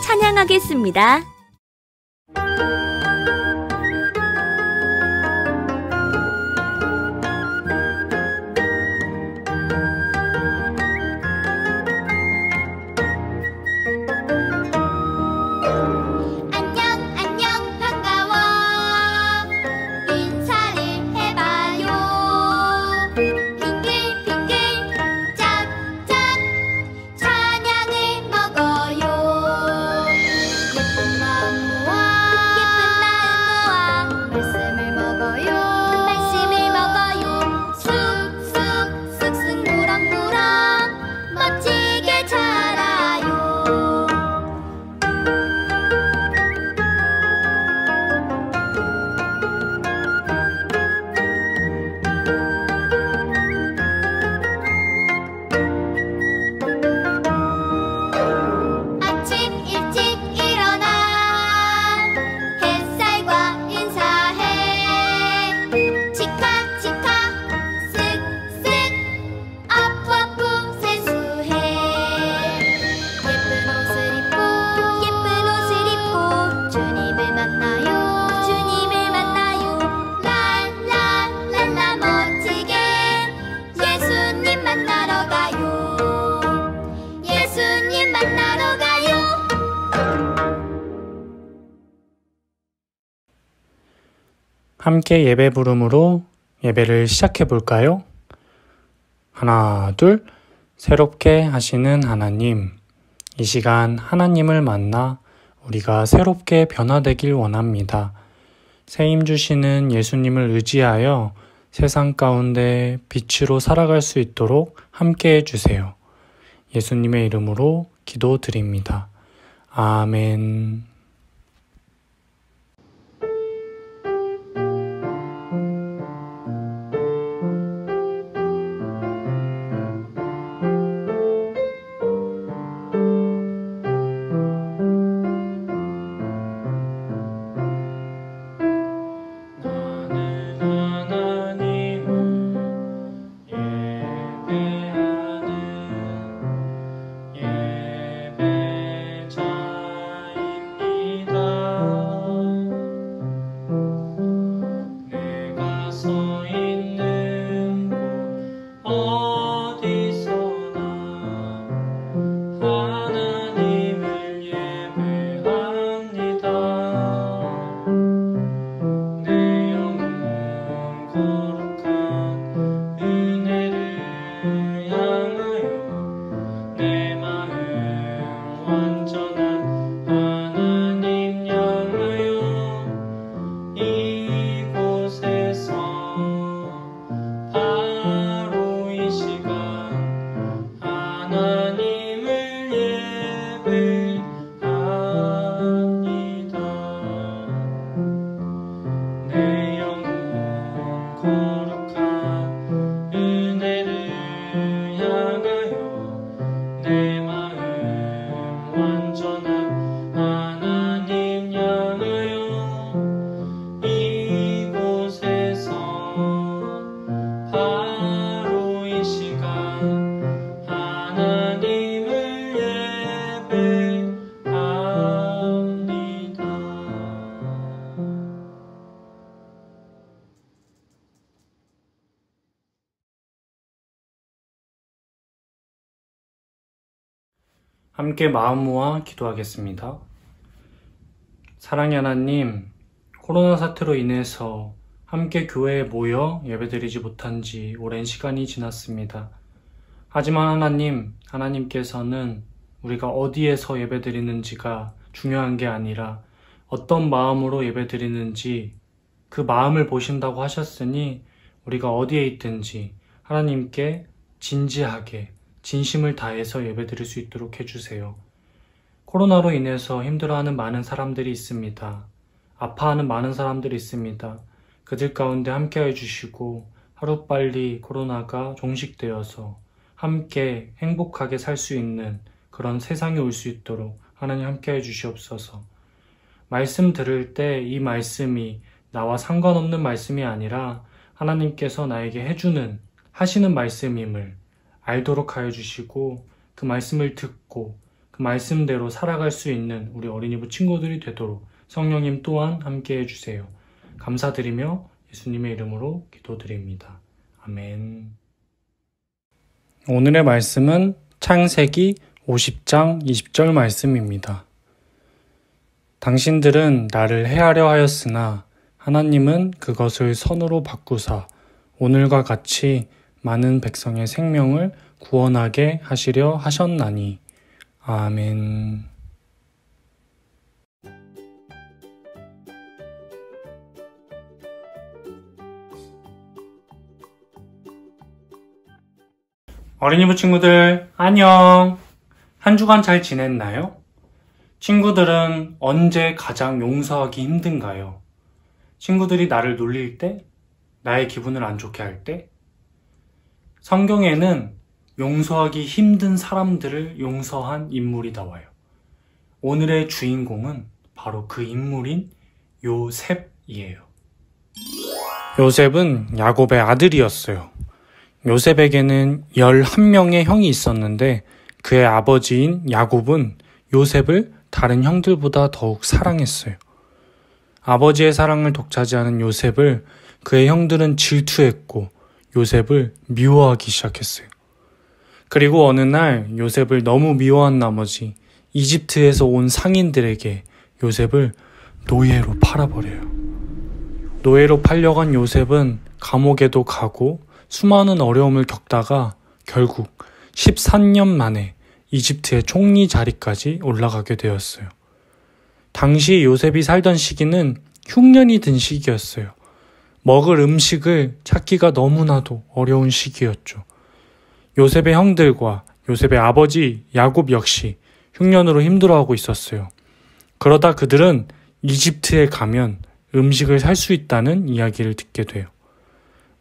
찬양하겠습니다. 함께 예배 부름으로 예배를 시작해 볼까요? 하나, 둘, 새롭게 하시는 하나님. 이 시간 하나님을 만나 우리가 새롭게 변화되길 원합니다. 새 힘 주시는 예수님을 의지하여 세상 가운데 빛으로 살아갈 수 있도록 함께 해주세요. 예수님의 이름으로 기도드립니다. 아멘. 함께 마음 모아 기도하겠습니다. 사랑의 하나님, 코로나 사태로 인해서 함께 교회에 모여 예배드리지 못한 지 오랜 시간이 지났습니다. 하지만 하나님께서는 우리가 어디에서 예배드리는지가 중요한 게 아니라 어떤 마음으로 예배드리는지 그 마음을 보신다고 하셨으니 우리가 어디에 있든지 하나님께 진지하게 진심을 다해서 예배드릴 수 있도록 해주세요. 코로나로 인해서 힘들어하는 많은 사람들이 있습니다. 아파하는 많은 사람들이 있습니다. 그들 가운데 함께해 주시고 하루빨리 코로나가 종식되어서 함께 행복하게 살 수 있는 그런 세상이 올 수 있도록 하나님 함께해 주시옵소서. 말씀 들을 때 이 말씀이 나와 상관없는 말씀이 아니라 하나님께서 나에게 하시는 말씀임을 알도록 하여 주시고 그 말씀을 듣고 그 그 말씀대로 살아갈 수 있는 우리 어린이부 친구들이 되도록 성령님 또한 함께 해주세요. 감사드리며 예수님의 이름으로 기도드립니다. 아멘. 오늘의 말씀은 창세기 50장 20절 말씀입니다. 당신들은 나를 해하려 하였으나 하나님은 그것을 선으로 바꾸사 오늘과 같이 많은 백성의 생명을 구원하게 하시려 하셨나니. 아멘. 어린이부 친구들, 안녕! 한 주간 잘 지냈나요? 친구들은 언제 가장 용서하기 힘든가요? 친구들이 나를 놀릴 때? 나의 기분을 안 좋게 할 때? 성경에는 용서하기 힘든 사람들을 용서한 인물이 나와요. 오늘의 주인공은 바로 그 인물인 요셉이에요. 요셉은 야곱의 아들이었어요. 요셉에게는 11명의 형이 있었는데 그의 아버지인 야곱은 요셉을 다른 형들보다 더욱 사랑했어요. 아버지의 사랑을 독차지하는 요셉을 그의 형들은 질투했고 요셉을 미워하기 시작했어요. 그리고 어느 날 요셉을 너무 미워한 나머지 이집트에서 온 상인들에게 요셉을 노예로 팔아버려요. 노예로 팔려간 요셉은 감옥에도 가고 수많은 어려움을 겪다가 결국 13년 만에 이집트의 총리 자리까지 올라가게 되었어요. 당시 요셉이 살던 시기는 흉년이 든 시기였어요. 먹을 음식을 찾기가 너무나도 어려운 시기였죠. 요셉의 형들과 요셉의 아버지 야곱 역시 흉년으로 힘들어하고 있었어요. 그러다 그들은 이집트에 가면 음식을 살 수 있다는 이야기를 듣게 돼요.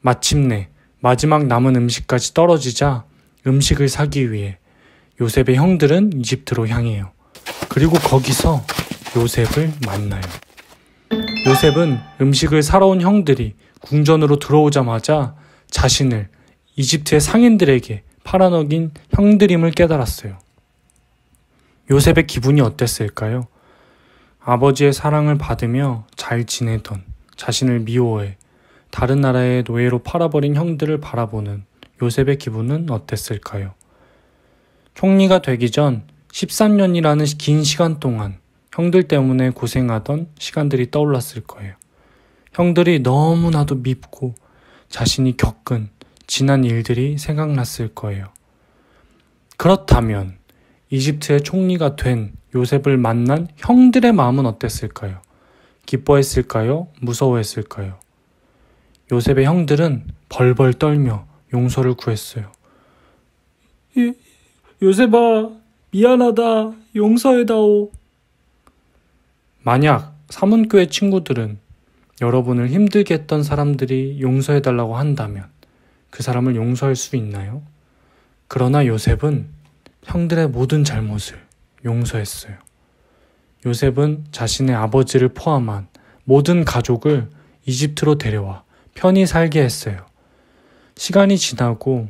마침내 마지막 남은 음식까지 떨어지자 음식을 사기 위해 요셉의 형들은 이집트로 향해요. 그리고 거기서 요셉을 만나요. 요셉은 음식을 사러 온 형들이 궁전으로 들어오자마자 자신을 이집트의 상인들에게 팔아넘긴 형들임을 깨달았어요. 요셉의 기분이 어땠을까요? 아버지의 사랑을 받으며 잘 지내던 자신을 미워해 다른 나라의 노예로 팔아버린 형들을 바라보는 요셉의 기분은 어땠을까요? 총리가 되기 전 13년이라는 긴 시간 동안 형들 때문에 고생하던 시간들이 떠올랐을 거예요. 형들이 너무나도 밉고 자신이 겪은 지난 일들이 생각났을 거예요. 그렇다면 이집트의 총리가 된 요셉을 만난 형들의 마음은 어땠을까요? 기뻐했을까요? 무서워했을까요? 요셉의 형들은 벌벌 떨며 용서를 구했어요. 요셉아, 미안하다. 용서해다오. 만약 사문교회 친구들은 여러분을 힘들게 했던 사람들이 용서해달라고 한다면 그 사람을 용서할 수 있나요? 그러나 요셉은 형들의 모든 잘못을 용서했어요. 요셉은 자신의 아버지를 포함한 모든 가족을 이집트로 데려와 편히 살게 했어요. 시간이 지나고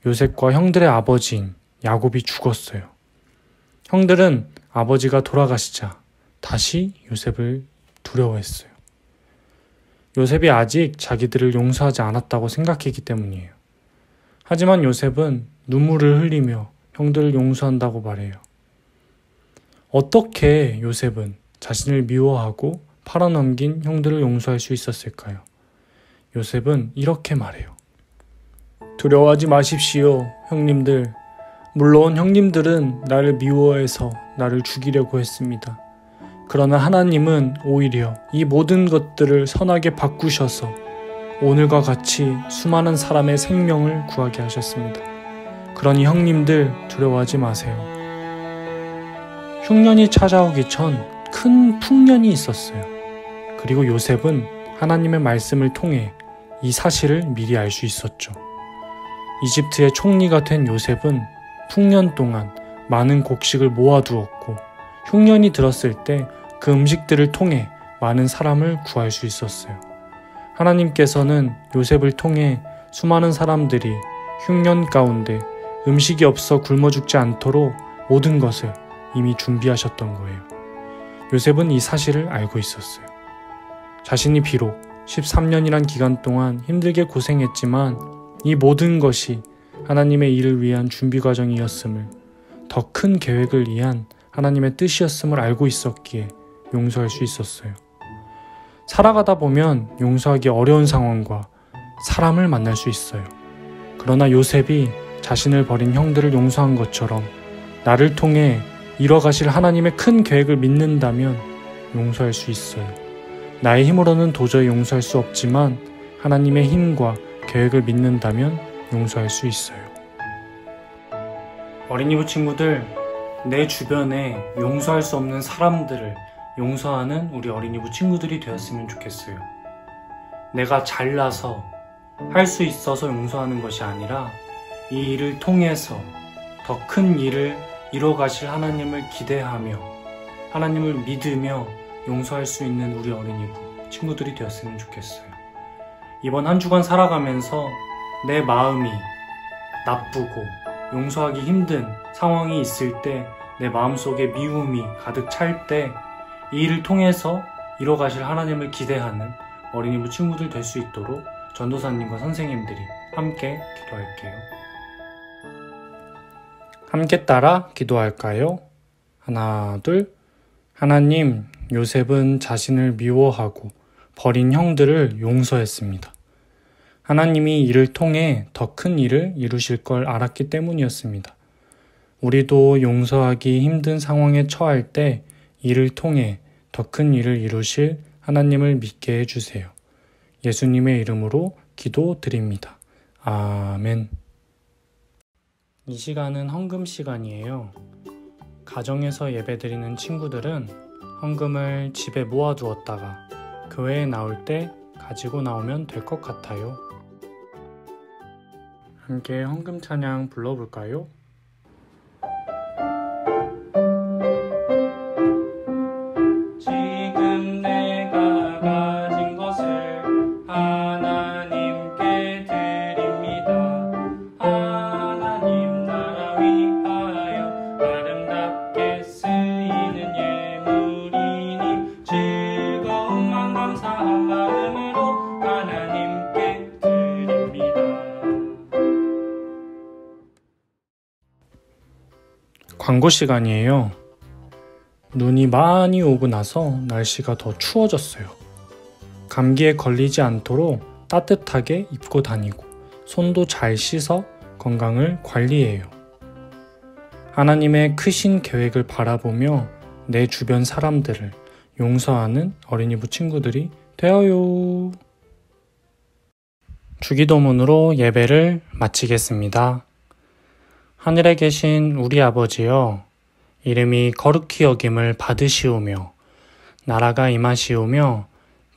요셉과 형들의 아버지인 야곱이 죽었어요. 형들은 아버지가 돌아가시자 다시 요셉을 두려워했어요. 요셉이 아직 자기들을 용서하지 않았다고 생각했기 때문이에요. 하지만 요셉은 눈물을 흘리며 형들을 용서한다고 말해요. 어떻게 요셉은 자신을 미워하고 팔아넘긴 형들을 용서할 수 있었을까요? 요셉은 이렇게 말해요. 두려워하지 마십시오, 형님들. 물론 형님들은 나를 미워해서 나를 죽이려고 했습니다. 그러나 하나님은 오히려 이 모든 것들을 선하게 바꾸셔서 오늘과 같이 수많은 사람의 생명을 구하게 하셨습니다. 그러니 형님들 두려워하지 마세요. 흉년이 찾아오기 전 큰 풍년이 있었어요. 그리고 요셉은 하나님의 말씀을 통해 이 사실을 미리 알 수 있었죠. 이집트의 총리가 된 요셉은 풍년 동안 많은 곡식을 모아두었고 흉년이 들었을 때 그 음식들을 통해 많은 사람을 구할 수 있었어요. 하나님께서는 요셉을 통해 수많은 사람들이 흉년 가운데 음식이 없어 굶어 죽지 않도록 모든 것을 이미 준비하셨던 거예요. 요셉은 이 사실을 알고 있었어요. 자신이 비록 13년이란 기간 동안 힘들게 고생했지만 이 모든 것이 하나님의 일을 위한 준비 과정이었음을, 더 큰 계획을 위한 하나님의 뜻이었음을 알고 있었기에 용서할 수 있었어요. 살아가다 보면 용서하기 어려운 상황과 사람을 만날 수 있어요. 그러나 요셉이 자신을 버린 형들을 용서한 것처럼 나를 통해 이뤄가실 하나님의 큰 계획을 믿는다면 용서할 수 있어요. 나의 힘으로는 도저히 용서할 수 없지만 하나님의 힘과 계획을 믿는다면 용서할 수 있어요. 어린이부 친구들, 내 주변에 용서할 수 없는 사람들을 용서하는 우리 어린이부 친구들이 되었으면 좋겠어요. 내가 잘나서 할 수 있어서 용서하는 것이 아니라 이 일을 통해서 더 큰 일을 이뤄가실 하나님을 기대하며 하나님을 믿으며 용서할 수 있는 우리 어린이부 친구들이 되었으면 좋겠어요. 이번 한 주간 살아가면서 내 마음이 나쁘고 용서하기 힘든 상황이 있을 때, 내 마음속에 미움이 가득 찰 때 이 일을 통해서 이뤄가실 하나님을 기대하는 어린이부 친구들 될 수 있도록 전도사님과 선생님들이 함께 기도할게요. 함께 따라 기도할까요? 하나, 둘. 하나님, 요셉은 자신을 미워하고 버린 형들을 용서했습니다. 하나님이 이를 통해 더 큰 일을 이루실 걸 알았기 때문이었습니다. 우리도 용서하기 힘든 상황에 처할 때 이를 통해 더 큰 일을 이루실 하나님을 믿게 해주세요. 예수님의 이름으로 기도드립니다. 아멘. 이 시간은 헌금 시간이에요. 가정에서 예배드리는 친구들은 헌금을 집에 모아두었다가 교회에 나올 때 가지고 나오면 될 것 같아요. 함께 헌금 찬양 불러볼까요? 지금 내가 가진 것을 하나님께 드립니다. 하나님 나라 위하여 아름답게 쓰이는 예물이니 즐거움만 감사한 마음으로 하나님께 드립니다. 광고 시간이에요. 눈이 많이 오고 나서 날씨가 더 추워졌어요. 감기에 걸리지 않도록 따뜻하게 입고 다니고 손도 잘 씻어 건강을 관리해요. 하나님의 크신 계획을 바라보며 내 주변 사람들을 용서하는 어린이부 친구들이 되어요. 주기도문으로 예배를 마치겠습니다. 하늘에 계신 우리 아버지여, 이름이 거룩히 여김을 받으시오며 나라가 임하시오며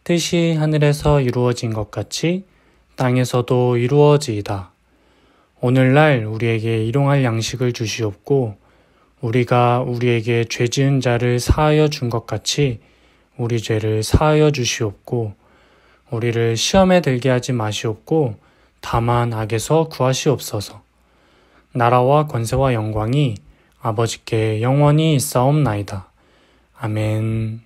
뜻이 하늘에서 이루어진 것 같이 땅에서도 이루어지이다. 오늘날 우리에게 일용할 양식을 주시옵고 우리가 우리에게 죄 지은 자를 사하여 준 것 같이 우리 죄를 사하여 주시옵고 우리를 시험에 들게 하지 마시옵고 다만 악에서 구하시옵소서. 나라와 권세와 영광이 아버지께 영원히 있사옵나이다. 아멘.